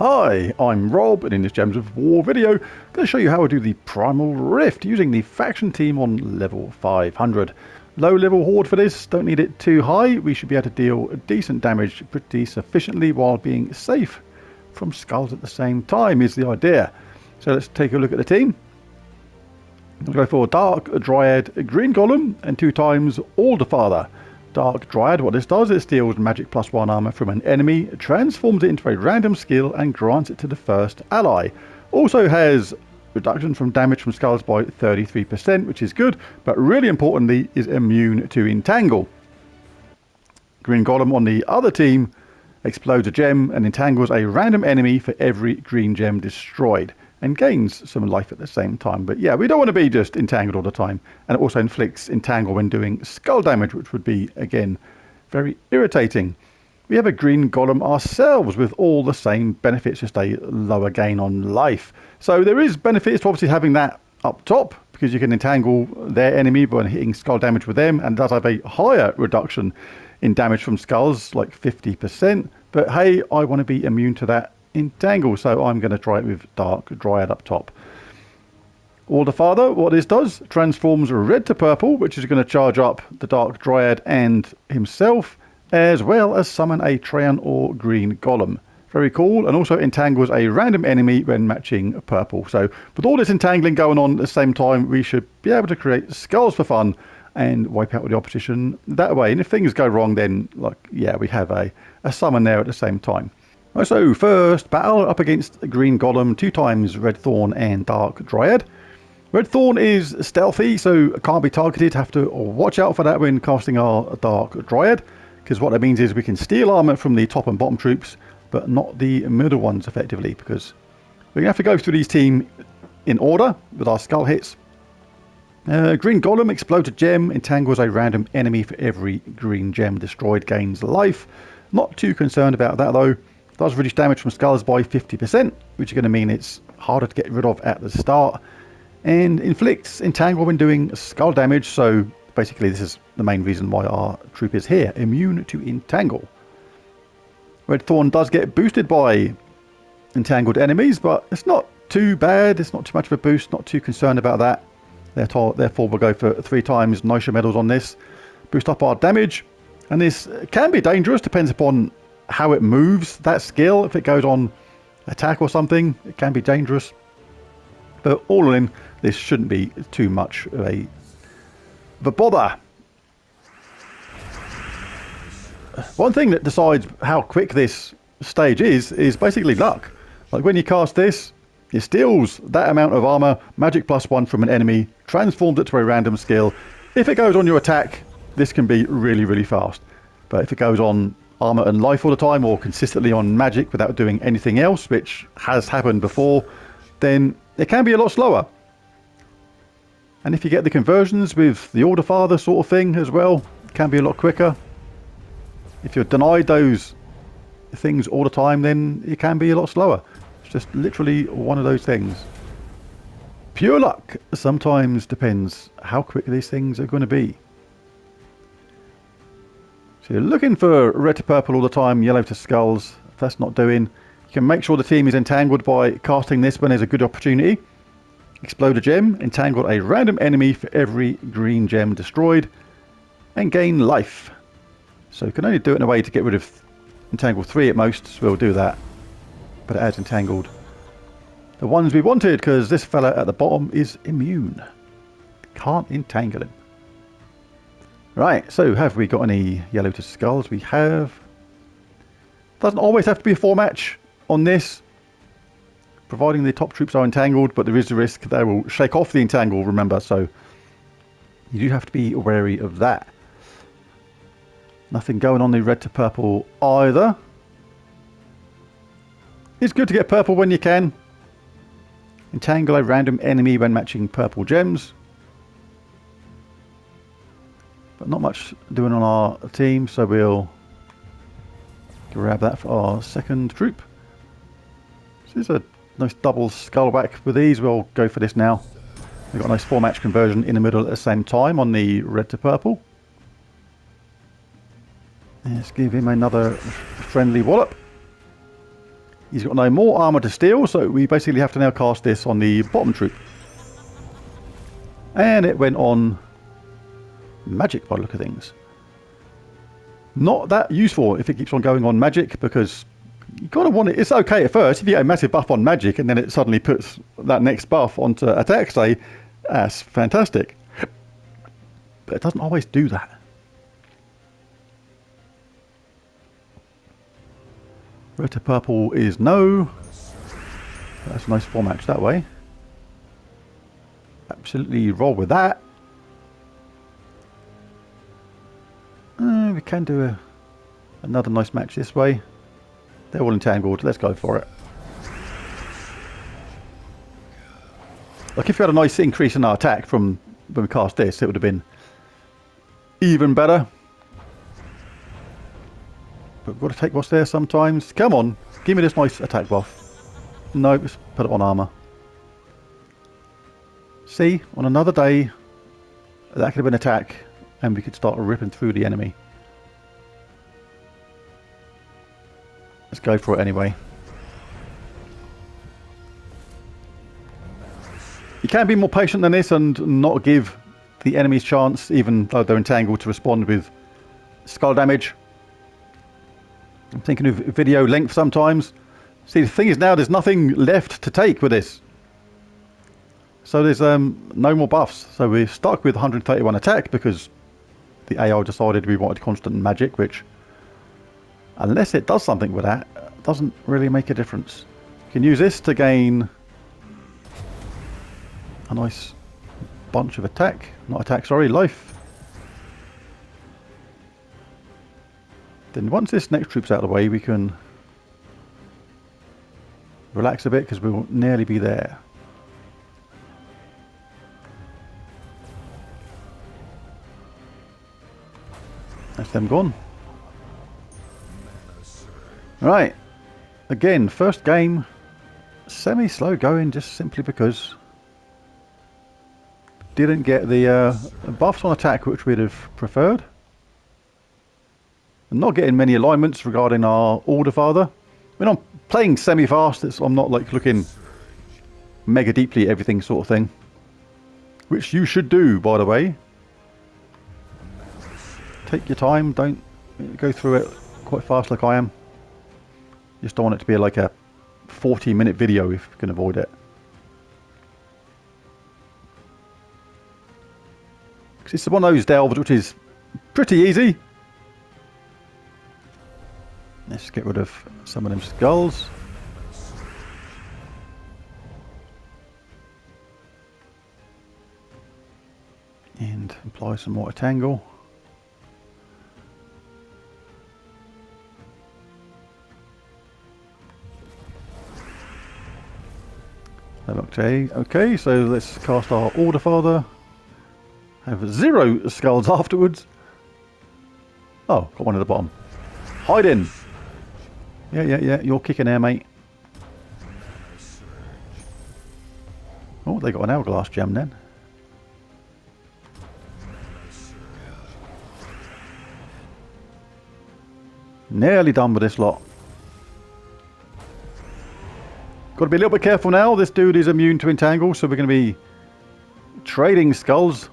Hi, I'm Rob, and in this Gems of War video, I'm going to show you how to do the Primal Rift using the faction team on level 500. Low level horde for this, don't need it too high, we should be able to deal decent damage pretty sufficiently while being safe from skulls at the same time is the idea. So let's take a look at the team. We'll go for Dark Dryad Green Golem and 2 times Alderfather. Dark Dryad, what this does, it steals magic +1 armor from an enemy, transforms it into a random skill and grants it to the first ally. Also has reduction from damage from skulls by 33%, which is good, but really importantly is immune to entangle. Green Golem on the other team explodes a gem and entangles a random enemy for every green gem destroyed, and gains some life at the same time. But yeah, we don't want to be just entangled all the time. And it also inflicts entangle when doing skull damage, which would be, again, very irritating. We have a green golem ourselves with all the same benefits, just a lower gain on life. So there is benefits to obviously having that up top, because you can entangle their enemy by hitting skull damage with them, and does have a higher reduction in damage from skulls, like 50%. But hey, I want to be immune to that entangle, so I'm going to try it with Dark Dryad up top. Alderfather, what this does, transforms red to purple, which is going to charge up the Dark Dryad and himself, as well as summon a Treant or green golem. Very cool, and also entangles a random enemy when matching purple. So with all this entangling going on at the same time, we should be able to create skulls for fun and wipe out the opposition that way. And if things go wrong, then yeah, we have a summon there at the same time. Right, so first battle up against Green Golem, 2 times Red Thorn and Dark Dryad. Red Thorn is stealthy, so can't be targeted. Have to watch out for that when casting our Dark Dryad, because what that means is we can steal armor from the top and bottom troops, but not the middle ones effectively, because we're going to have to go through these team in order with our skull hits. Green Golem explodes a gem, entangles a random enemy for every green gem destroyed, gains life. Not too concerned about that though. Does reduce damage from skulls by 50%, which is going to mean it's harder to get rid of at the start. And inflicts entangle when doing skull damage, so basically this is the main reason why our troop is here, immune to entangle. Red Thorn does get boosted by entangled enemies, but it's not too bad, it's not too much of a boost, not too concerned about that. Therefore we'll go for 3 times Nisha medals on this, boost up our damage, and this can be dangerous, depends upon how it moves that skill. If it goes on attack or something, it can be dangerous, but all in, this shouldn't be too much of a bother. One thing that decides how quick this stage is basically luck. Like when you cast this, it steals that amount of armor, magic +1 from an enemy, transforms it to a random skill. If it goes on your attack, this can be really fast, but if it goes on armor and life all the time, or consistently on magic without doing anything else, which has happened before, then it can be a lot slower. And if you get the conversions with the Alderfather sort of thing as well, it can be a lot quicker. If you're denied those things all the time, then it can be a lot slower. It's just literally one of those things. Pure luck sometimes depends how quick these things are going to be. So you're looking for red to purple all the time, yellow to skulls. If that's not doing, you can make sure the team is entangled by casting this when there's a good opportunity. Explode a gem, entangle a random enemy for every green gem destroyed, and gain life. So you can only do it in a way to get rid of entangle 3 at most, so we'll do that. But it has entangled the ones we wanted, because this fella at the bottom is immune. Can't entangle him. Right, so have we got any yellow to skulls? We have. Doesn't always have to be a 4-match on this, providing the top troops are entangled, but there is a risk they will shake off the entangle, remember, so you do have to be wary of that. Nothing going on the red to purple either. It's good to get purple when you can. Entangle a random enemy when matching purple gems. But not much doing on our team, so we'll grab that for our second troop. This is a nice double skull whack with these. We'll go for this now. We've got a nice 4-match conversion in the middle at the same time on the red to purple. Let's give him another friendly wallop. He's got no more armor to steal, so we basically have to now cast this on the bottom troop. And it went on magic by the look of things. Not that useful if it keeps on going on magic, because you kind of want it. It's okay at first if you get a massive buff on magic and then it suddenly puts that next buff onto attack, say, that's fantastic. But it doesn't always do that. Red to purple is no. That's a nice 4-match that way. Absolutely roll with that. We can do another nice match this way. They're all entangled. Let's go for it. Like if you had a nice increase in our attack from when we cast this, it would have been even better. But we've got to take what's there sometimes. Come on, give me this nice attack buff. No, just put it on armor. See, on another day, that could have been attack, and we could start ripping through the enemy. Let's go for it anyway. You can be more patient than this and not give the enemies chance, even though they're entangled, to respond with skull damage. I'm thinking of video length sometimes. See, the thing is now there's nothing left to take with this. So there's no more buffs. So we're stuck with 131 attack because the AI decided we wanted constant magic, which, unless it does something with that, doesn't really make a difference. You can use this to gain a nice bunch of attack. Not attack, sorry, life. Then once this next troop's out of the way, we can relax a bit because we will nearly be there. That's them gone. Right. Again, first game, semi-slow going just simply because didn't get the buffs on attack which we'd have preferred. And not getting many alignments regarding our Order Father. I mean, I'm playing semi-fast, I'm not like looking mega deeply at everything sort of thing. Which you should do, by the way. Take your time, don't go through it quite fast like I am. Just don't want it to be like a 40-minute video if you can avoid it. Because it's one of those delves which is pretty easy. Let's get rid of some of them skulls. And apply some more tangle. Okay, so let's cast our Order Father. Have 0 skulls afterwards. Oh, got one at the bottom. Hide in. Yeah, you're kicking there, mate. Oh, they got an hourglass gem then. Nearly done with this lot. Got to be a little bit careful now. This dude is immune to entangle, so we're going to be trading skulls.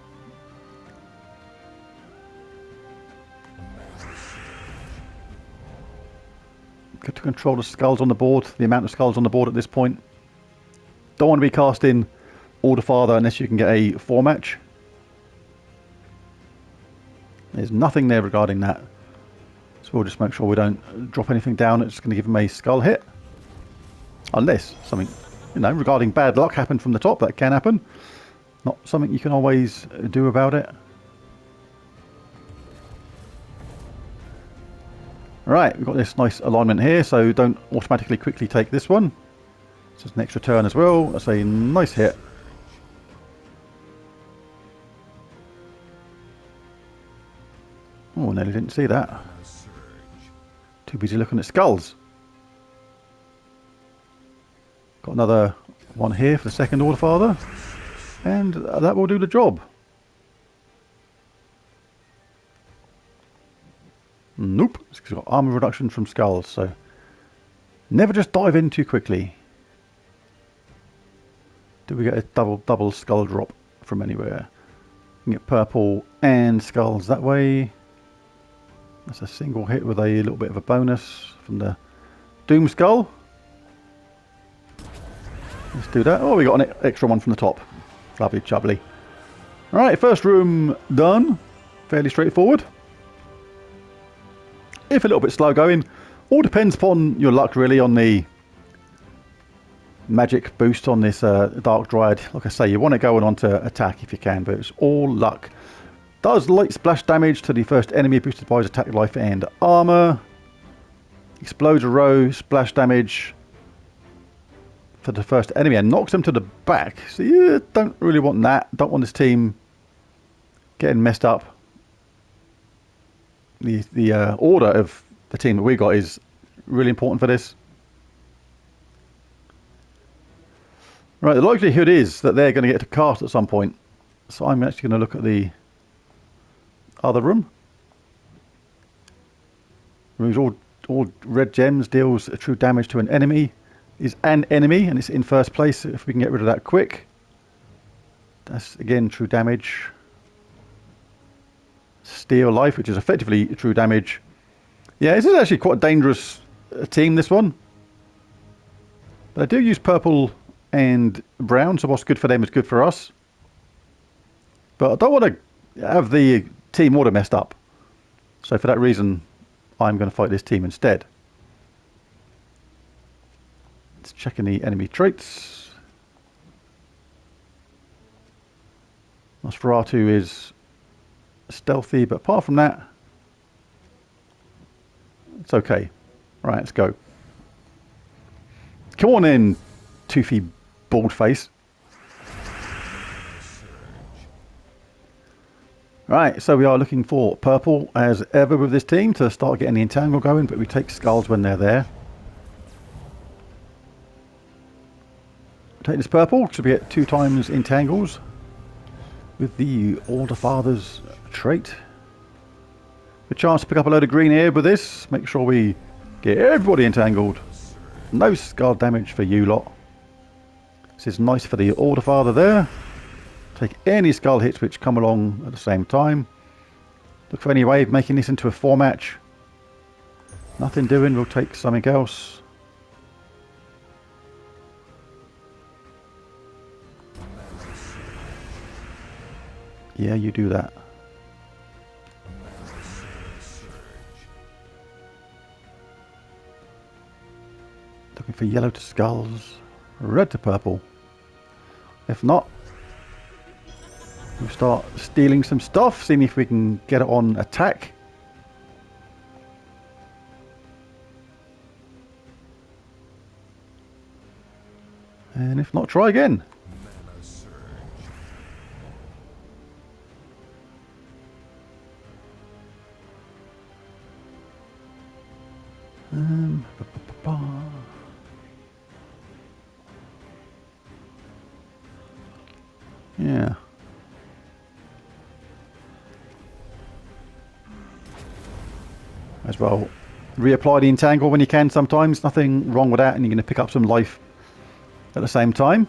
Got to control the skulls on the board, the amount of skulls on the board at this point. Don't want to be casting Order Father unless you can get a 4-match. There's nothing there regarding that. So we'll just make sure we don't drop anything down. It's going to give him a skull hit. Unless something, regarding bad luck happened from the top. That can happen. Not something you can always do about it. Right, we've got this nice alignment here, so don't automatically quickly take this one. It's just an extra turn as well. That's a nice hit. Oh, nearly didn't see that. Too busy looking at skulls. Got another one here for the second Order Father. And that will do the job. Nope, it's got armor reduction from skulls, so Never just dive in too quickly. Do we get a double skull drop from anywhere? We can get purple and skulls that way. That's a single hit with a little bit of a bonus from the Doom Skull. Let's do that. Oh, we got an extra one from the top. Lovely chubbly. Alright, first room done. Fairly straightforward. If a little bit slow going. All depends upon your luck really on the magic boost on this Dark Dryad. Like I say, you want to go on to attack if you can, but it's all luck. Does light splash damage to the first enemy, boosted by his attack, life and armor. Explodes a row, splash damage for the first enemy and knocks them to the back. So you don't really want that. Don't want this team getting messed up. The order of the team that we got is really important for this. Right, the likelihood is that they're going to get to cast at some point. So I'm actually going to look at the other room. Removes all red gems, deals true damage to an enemy. Is an enemy, and it's in first place. If we can get rid of that quick. That's again true damage. Steal life, which is effectively true damage. Yeah, this is actually quite a dangerous team, this one. But I do use purple and brown, so what's good for them is good for us. But I don't want to have the team order messed up. So for that reason, I'm going to fight this team instead. Let's check in the enemy traits. Nosferatu is stealthy, but apart from that, it's okay. Right, let's go. Come on in, toothy bald face. Right, so we are looking for purple as ever with this team to start getting the entangle going, but we take skulls when they're there. Take this purple to get 2 times entangles with the Alder Father's trait. A chance to pick up a load of green here with this. Make sure we get everybody entangled. No skull damage for you lot. This is nice for the Alder Father there. Take any skull hits which come along at the same time. Look for any way of making this into a 4-match. Nothing doing, we'll take something else. Yeah, you do that. Looking for yellow to skulls, red to purple. If not, we'll start stealing some stuff, seeing if we can get it on attack. And if not, try again. Yeah. As well, reapply the entangle when you can sometimes. Nothing wrong with that, and you're going to pick up some life at the same time.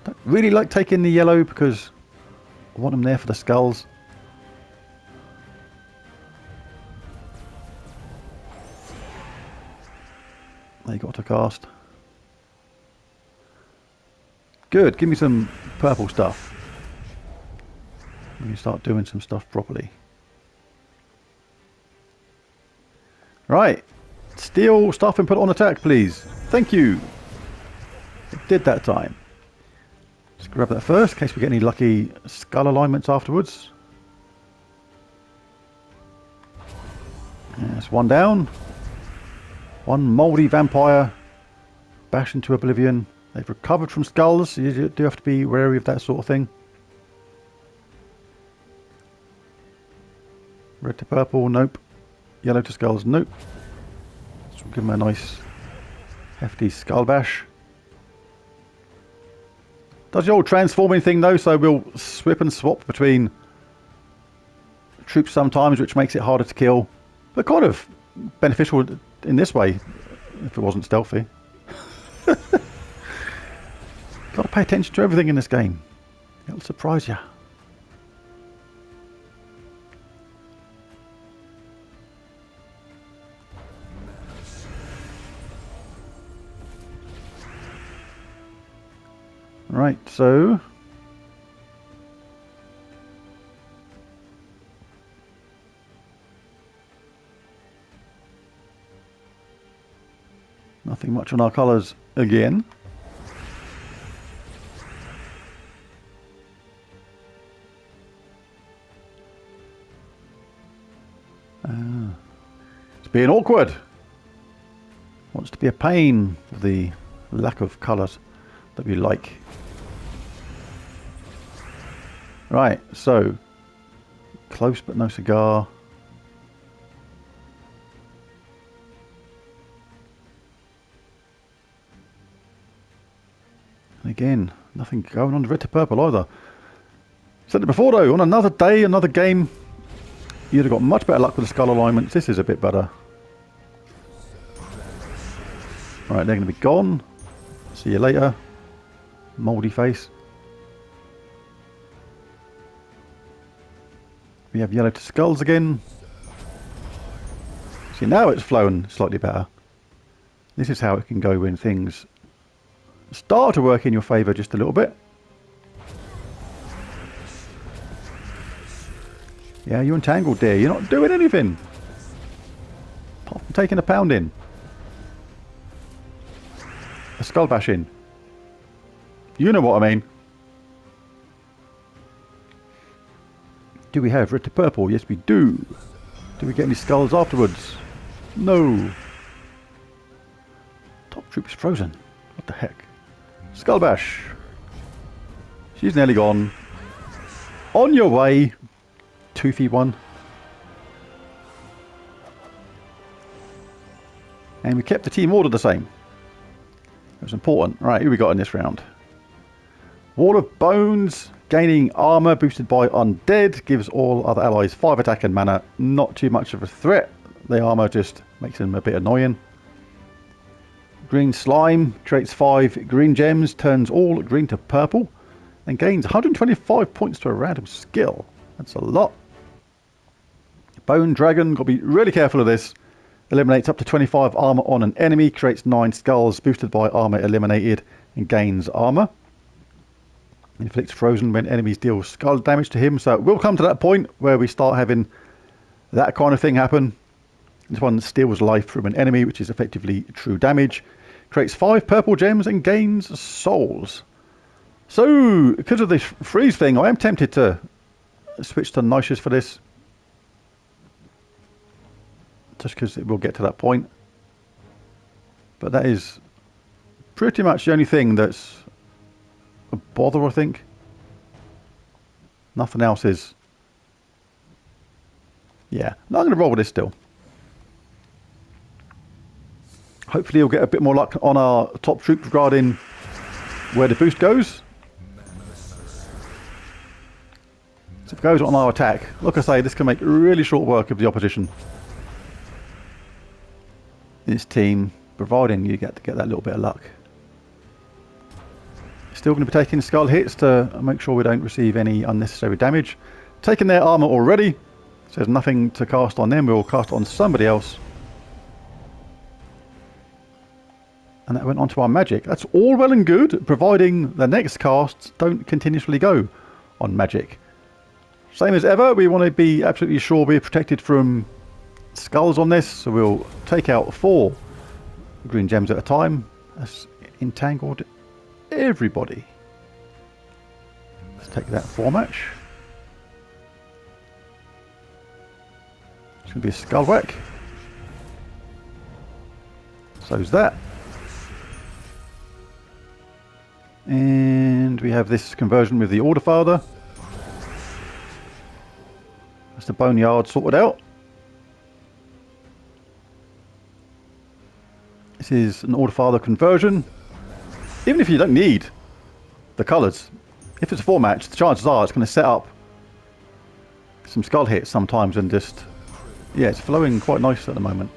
Don't really like taking the yellow because I want them there for the skulls. They got to cast. Good, give me some purple stuff. We can start doing some stuff properly. Right, steal stuff and put it on attack, please. Thank you. It did that time. Let's grab that first, in case we get any lucky skull alignments afterwards. That's one down. One mouldy vampire bashed into oblivion. They've recovered from skulls. You do have to be wary of that sort of thing. Red to purple, nope. Yellow to skulls, nope. So we'll give them a nice hefty skull bash. Does the old transforming thing though, so we'll swip and swap between troops sometimes, which makes it harder to kill. But kind of beneficial in this way, if it wasn't stealthy. Got to pay attention to everything in this game. It'll surprise you. Right, so nothing much on our colours again. It's being awkward. Wants to be a pain for the lack of colours that we like. Right, so close but no cigar. And again, nothing going on red to purple either. Said it before though, on another day, another game, you'd have got much better luck with the skull alignments. This is a bit better. Right, they're going to be gone. See you later. Mouldy face. We have yellow to skulls again. See, now it's flowing slightly better. This is how it can go when things start to work in your favour just a little bit. Yeah, you're entangled there. You're not doing anything. Apart from taking a pounding. A skull bashing. You know what I mean. Do we have red to purple? Yes, we do. Do we get any skulls afterwards? No. Top troop is frozen. What the heck? Skull bash. She's nearly gone. On your way. 2v1. And we kept the team order the same. It was important. Right, who we got in this round? Wall of Bones. Gaining armour boosted by Undead. Gives all other allies 5 attack and mana. Not too much of a threat. The armour just makes them a bit annoying. Green Slime. Creates 5 green gems. Turns all green to purple. And gains 125 points to a random skill. That's a lot. Bone Dragon. Got to be really careful of this. Eliminates up to 25 armour on an enemy. Creates 9 skulls. Boosted by armour eliminated. And gains armour. Inflicts frozen when enemies deal skull damage to him. So we'll come to that point where we start having that kind of thing happen. This one steals life from an enemy, which is effectively true damage. Creates 5 purple gems and gains souls. So because of this freeze thing, I am tempted to switch to niches for this. Just because it will get to that point. But that is pretty much the only thing that's a bother, I think. Nothing else is. Yeah, no, I'm going to roll with this still. Hopefully you'll get a bit more luck on our top troop regarding where the boost goes. So if it goes on our attack, like I say, this can make really short work of the opposition. This team, providing you get that little bit of luck. Still going to be taking skull hits to make sure we don't receive any unnecessary damage. Taking their armour already, so there's nothing to cast on them. We'll cast on somebody else. And that went onto our magic. That's all well and good, providing the next casts don't continuously go on magic. Same as ever, we want to be absolutely sure we're protected from skulls on this, so we'll take out 4 green gems at a time. That's entangled everybody. Let's take that 4 match. It's going to be a skull whack. So's that. And we have this conversion with the Order Father. That's the Boneyard sorted out. This is an Order Father conversion. Even if you don't need the colours, if it's a 4 match, the chances are it's going to set up some skull hits sometimes and just, yeah, it's flowing quite nice at the moment.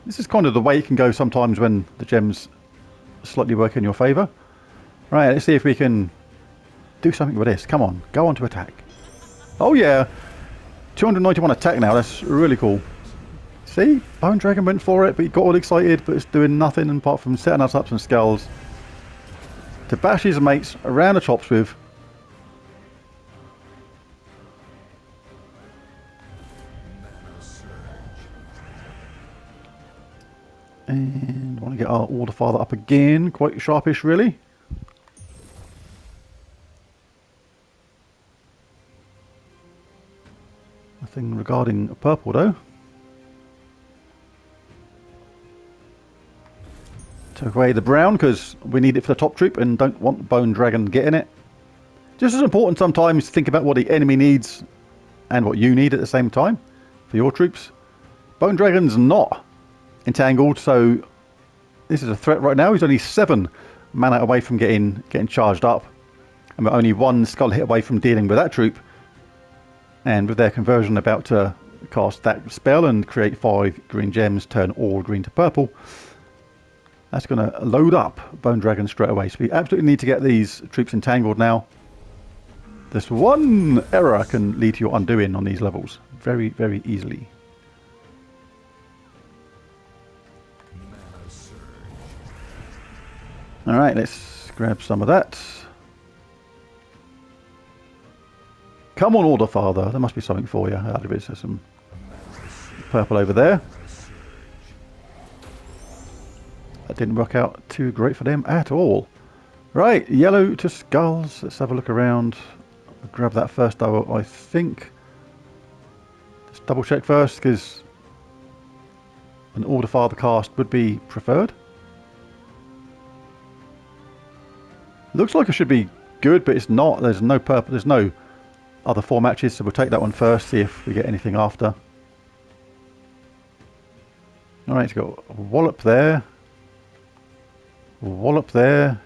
This is kind of the way it can go sometimes when the gems slightly work in your favour. Right, let's see if we can do something with this. Come on, go on to attack. Oh yeah, 291 attack now, that's really cool. See, Bone Dragon went for it, but he got all excited, but it's doing nothing apart from setting us up some skulls to bash his mates around the chops with. And I want to get our Order Father up again, quite sharpish really. Nothing regarding purple though. Take away the brown because we need it for the top troop and don't want Bone Dragon getting it. Just as important sometimes to think about what the enemy needs and what you need at the same time for your troops. Bone Dragon's not entangled, so this is a threat right now. He's only 7 mana away from getting charged up, and we're only 1 skull hit away from dealing with that troop. And with their conversion about to cast that spell and create 5 green gems, turn all green to purple, that's going to load up Bone Dragon straight away. So we absolutely need to get these troops entangled now. This one error can lead to your undoing on these levels very, very easily. Alright, let's grab some of that. Come on, Order Father. There must be something for you. There is. There's some purple over there. That didn't work out too great for them at all. Right, yellow to skulls. Let's have a look around. I'll grab that first though, I think. Just double check first, because an Order Father cast would be preferred. Looks like it should be good, but it's not. There's no purple. There's no other 4 matches, so we'll take that one first, see if we get anything after. Alright, it's got a wallop there. Wallop there.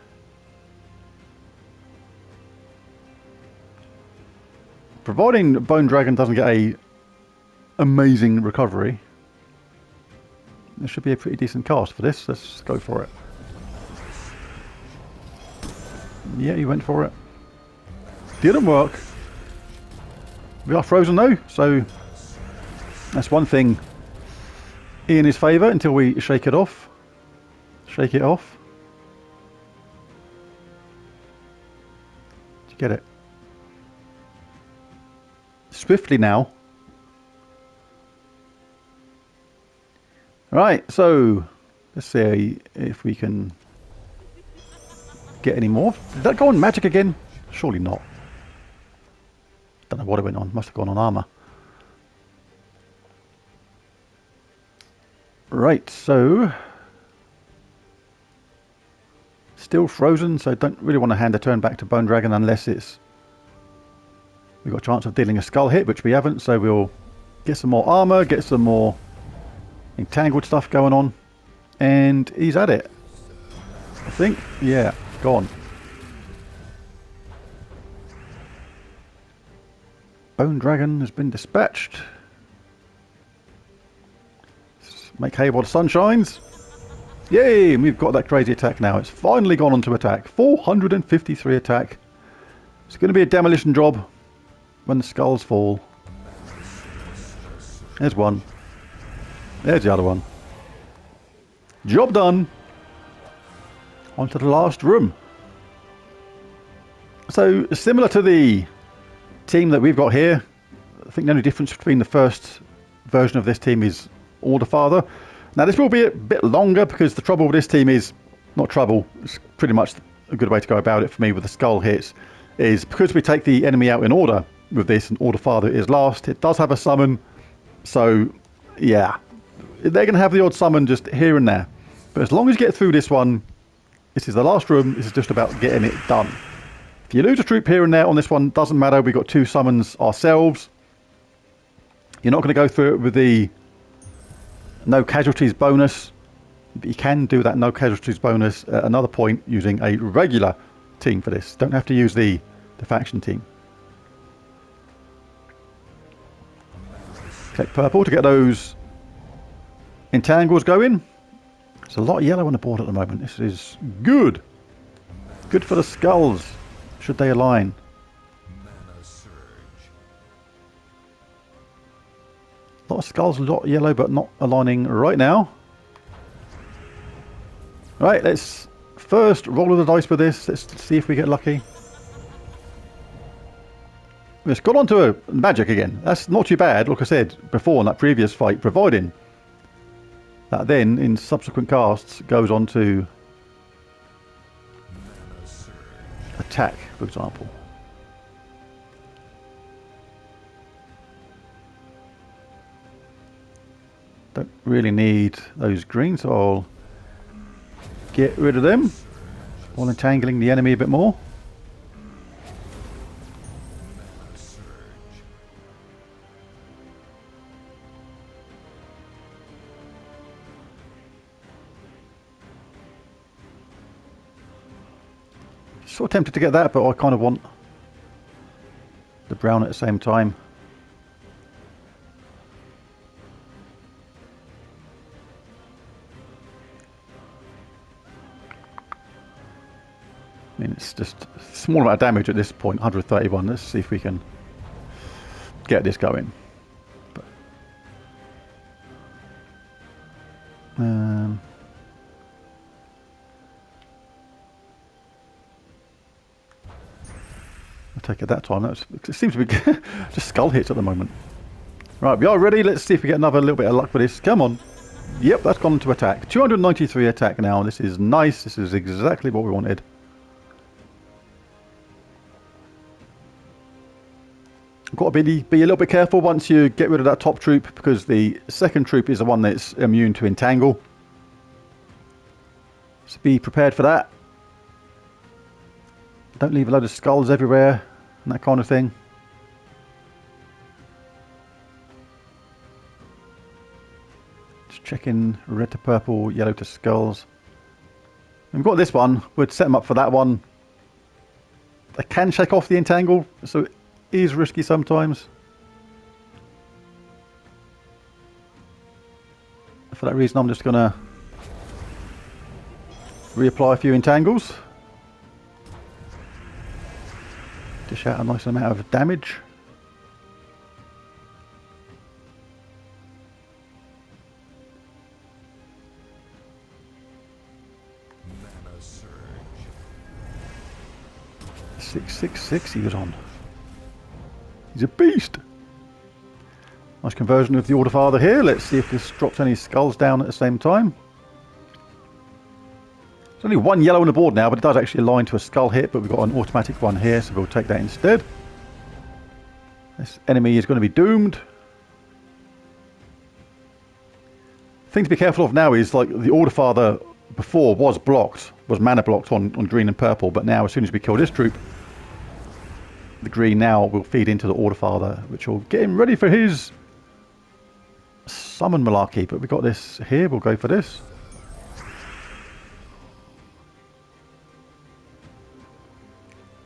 Providing Bone Dragon doesn't get a amazing recovery, there should be a pretty decent cast for this. Let's go for it. Yeah, he went for it. Didn't work. We are frozen though, so that's one thing in his favour until we shake it off. Shake it off. Did you get it? Swiftly now. Right, so let's see if we can get any more. Did that go on magic again? Surely not. Don't know what it went on. Must have gone on armour. Right, so still frozen, so don't really want to hand a turn back to Bone Dragon unless it's we've got a chance of dealing a skull hit, which we haven't, so we'll get some more armour, get some more entangled stuff going on, and he's at it. I think, yeah, go on. Bone Dragon has been dispatched. Let's make hay while the sun shines. Yay! And we've got that crazy attack now. It's finally gone on to attack. 453 attack. It's going to be a demolition job when the skulls fall. There's one. There's the other one. Job done. On to the last room. So, similar to the team that we've got here, I think the only difference between the first version of this team is Order Father. Now this will be a bit longer because the trouble with this team is, not trouble, it's pretty much a good way to go about it for me with the skull hits, is because we take the enemy out in order with this and Order Father is last, it does have a summon, so yeah, they're going to have the odd summon just here and there. But as long as you get through this one, this is the last room, this is just about getting it done. If you lose a troop here and there on this one, doesn't matter. We've got 2 summons ourselves. You're not going to go through it with the no casualties bonus. But you can do that no casualties bonus at another point using a regular team for this. Don't have to use the faction team. Collect purple to get those entangles going. There's a lot of yellow on the board at the moment. This is good. Good for the skulls, should they align. A lot of skulls, a lot of yellow, but not aligning right now. Right, let's first roll the dice with this. Let's see if we get lucky. It's got onto a magic again. That's not too bad, like I said before in that previous fight, providing that then in subsequent casts goes on to attack, for example. Don't really need those greens, so I'll get rid of them while entangling the enemy a bit more. Sort of tempted to get that, but I kind of want the brown at the same time. I mean, it's just a small amount of damage at this point, 131. Let's see if we can get this going. But, I'll take it that time. It seems to be just skull hits at the moment. Right, we are ready. Let's see if we get another little bit of luck with this. Come on. Yep, that's gone to attack. 293 attack now. This is nice. This is exactly what we wanted. Got to be a little bit careful once you get rid of that top troop, because the second troop is the one that's immune to entangle. So be prepared for that. Don't leave a load of skulls everywhere and that kind of thing. Just checking red to purple, yellow to skulls. We've got this one. We'd set them up for that one. I can shake off the entangle, so it is risky sometimes. For that reason, I'm just going to reapply a few entangles. Dish out a nice amount of damage. Mana surge. 666 he was on. He's a beast. Nice conversion of the Order Father here. Let's see if this drops any skulls down at the same time. There's only one yellow on the board now, but it does actually align to a skull hit, but we've got an automatic one here, so we'll take that instead. This enemy is going to be doomed. Thing to be careful of now is, like, the Order Father before was mana blocked on green and purple, but now as soon as we kill this troop, the green now will feed into the Order Father, which will get him ready for his summon malarkey. But we've got this here, we'll go for this.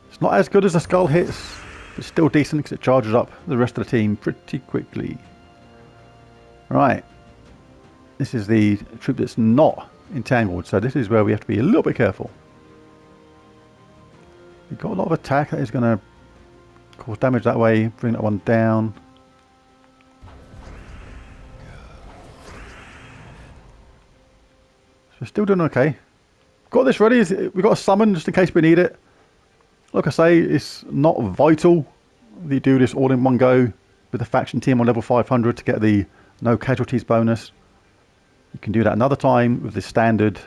It's not as good as the skull hits, but still decent because it charges up the rest of the team pretty quickly. Right, this is the troop that's not entangled, so this is where we have to be a little bit careful. We've got a lot of attack that is going to cause damage that way, bring that one down. So we're still doing okay. Got this ready, we've got a summon just in case we need it. Like I say, it's not vital that you do this all in one go with the faction team on level 500 to get the no casualties bonus. You can do that another time with the standard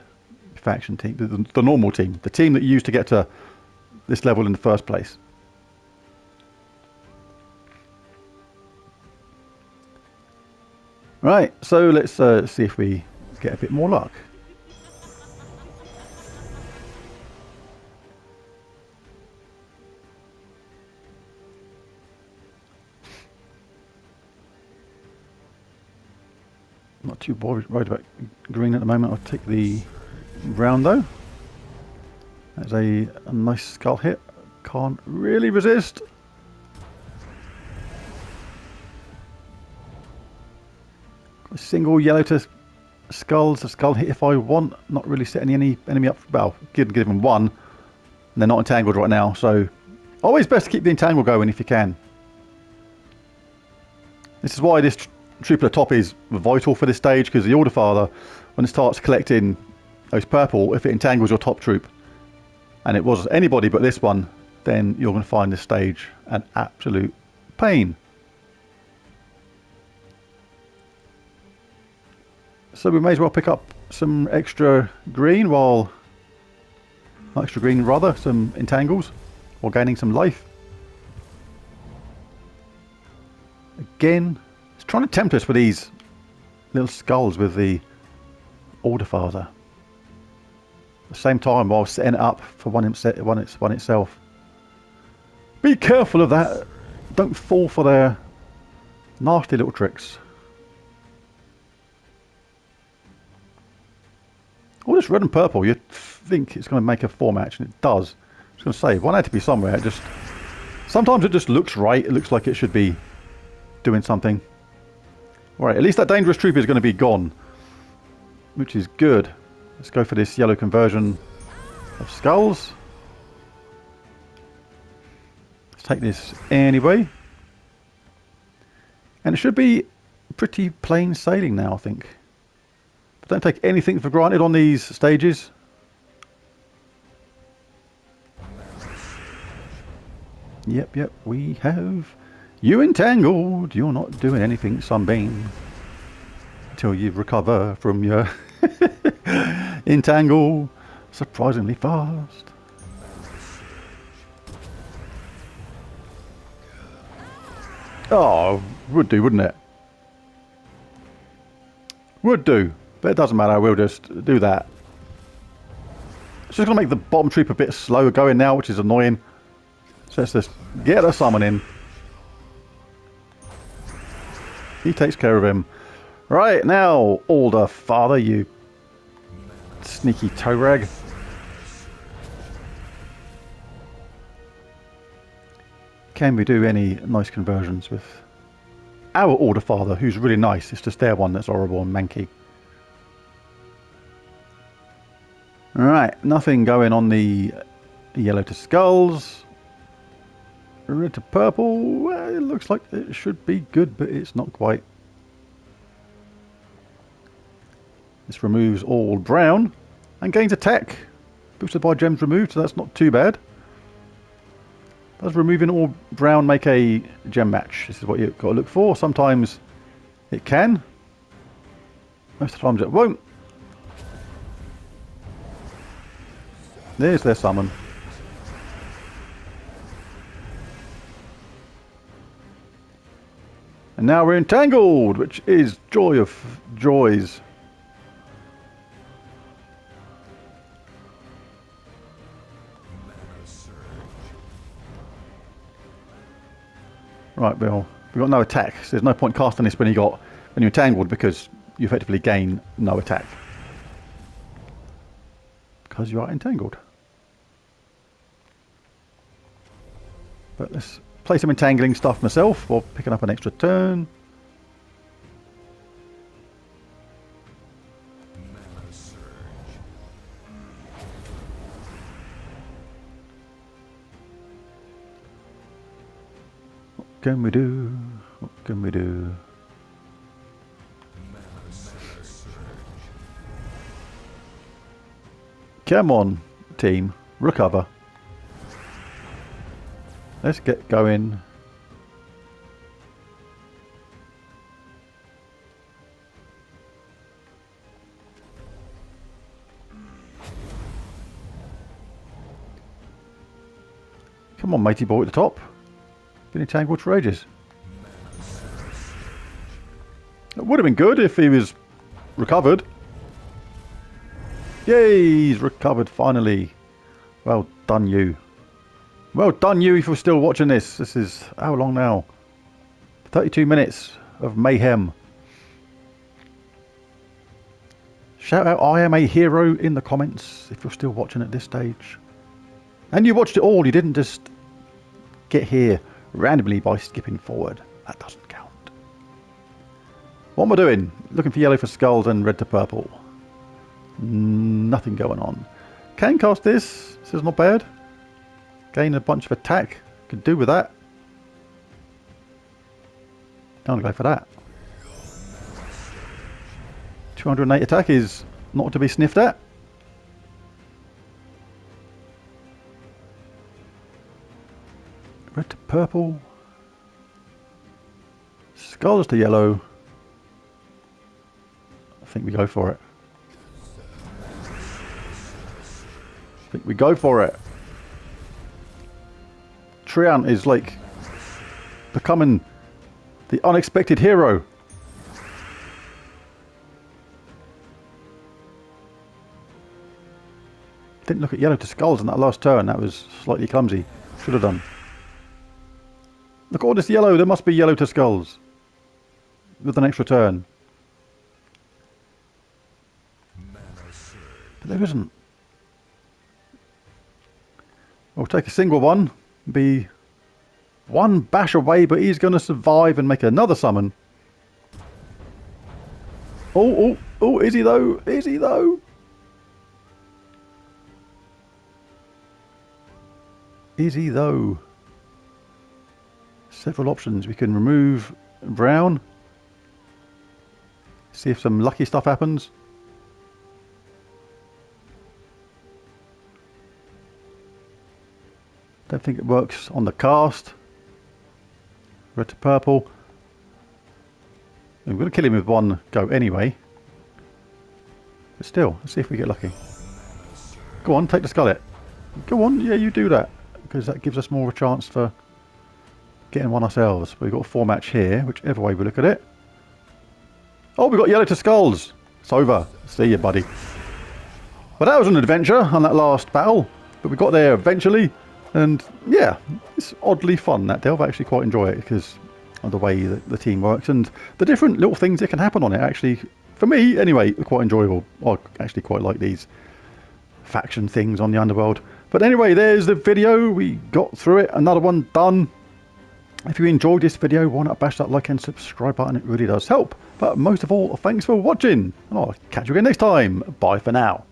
faction team, the normal team, the team that you used to get to this level in the first place. Right, so let's see if we get a bit more luck. Not too worried about green at the moment. I'll take the brown though. That's a nice skull hit. Can't really resist. A single yellow to skulls. A skull hit if I want. Not really setting any enemy up. Well, give them one. And they're not entangled right now, so always best to keep the entangle going if you can. This is why this troop at the top is vital for this stage, because the Order Father, when it starts collecting those purple, if it entangles your top troop, and it was anybody but this one, then you're going to find this stage an absolute pain. So we may as well pick up some extra green while... not extra green rather, some entangles, while gaining some life. Again, it's trying to tempt us with these little skulls with the Order Father. At the same time while setting it up for one itself. Be careful of that. Don't fall for their nasty little tricks. All this red and purple, you'd think it's going to make a 4 match, and it does. I was going to say, one had to be somewhere. It just, sometimes it just looks right. It looks like it should be doing something. Alright, at least that dangerous troop is going to be gone, which is good. Let's go for this yellow conversion of skulls. Let's take this anyway. And it should be pretty plain sailing now, I think. But don't take anything for granted on these stages. Yep, we have you entangled. You're not doing anything, Sunbeam, until you recover from your entangle surprisingly fast. Oh, would do, wouldn't it? Would do, but it doesn't matter. We'll just do that. It's just going to make the bottom troop a bit slower going now, which is annoying. So let's just get a summon in. He takes care of him. Right, now, Order Father, you sneaky toe rag. Can we do any nice conversions with our Order Father, who's really nice? It's just their one that's horrible and manky. Alright, nothing going on the yellow to skulls. Red to purple. Well, it looks like it should be good, but it's not quite. This removes all brown and gains attack. Boosted by gems removed, so that's not too bad. Does removing all brown make a gem match? This is what you've got to look for. Sometimes it can. Most of the times it won't. There's their summon. And now we're entangled, which is joy of joys. Right, Bill. We've got no attack, so there's no point casting this when you're entangled, because you effectively gain no attack. Because you are entangled. But let's play some entangling stuff myself while picking up an extra turn. What can we do? What can we do? Come on, team. Recover. Let's get going. Come on, matey boy at the top. Been entangled for ages. It would have been good if he was recovered. Yay, he's recovered finally. Well done, you. Well done, you, if you're still watching this. This is how long now? 32 minutes of mayhem. Shout out I am a hero in the comments if you're still watching at this stage. And you watched it all, you didn't just get here randomly by skipping forward. That doesn't count. What am I doing? Looking for yellow for skulls and red to purple. Nothing going on. Can cast this. This is not bad. Gain a bunch of attack. Could do with that. I'm going to go for that. 208 attack is not to be sniffed at. Red to purple. Skulls to yellow. I think we go for it. I think we go for it. Triant is like becoming the unexpected hero. Didn't look at yellow to skulls in that last turn. That was slightly clumsy. Should have done. Look at all this yellow. There must be yellow to skulls with an extra turn. But there isn't. We'll take a single one. Be one bash away, but he's going to survive and make another summon. Oh, is he though? Is he though? Is he though? Several options. We can remove brown. See if some lucky stuff happens. Don't think it works on the cast. Red to purple. I'm going to kill him with one go anyway. But still, let's see if we get lucky. Go on, take the skullet. Go on, yeah, you do that. Because that gives us more of a chance for getting one ourselves. We've got a 4-match here, whichever way we look at it. Oh, we've got yellow to skulls. It's over. See you, buddy. Well, that was an adventure on that last battle. But we got there eventually. And yeah, it's oddly fun, that delve. I actually quite enjoy it because of the way that the team works and the different little things that can happen on it. Actually, for me anyway, quite enjoyable. I actually quite like these faction things on the Underworld. But anyway, there's the video. We got through it. Another one done. If you enjoyed this video, why not bash that like and subscribe button? It really does help. But most of all, thanks for watching. And I'll catch you again next time. Bye for now.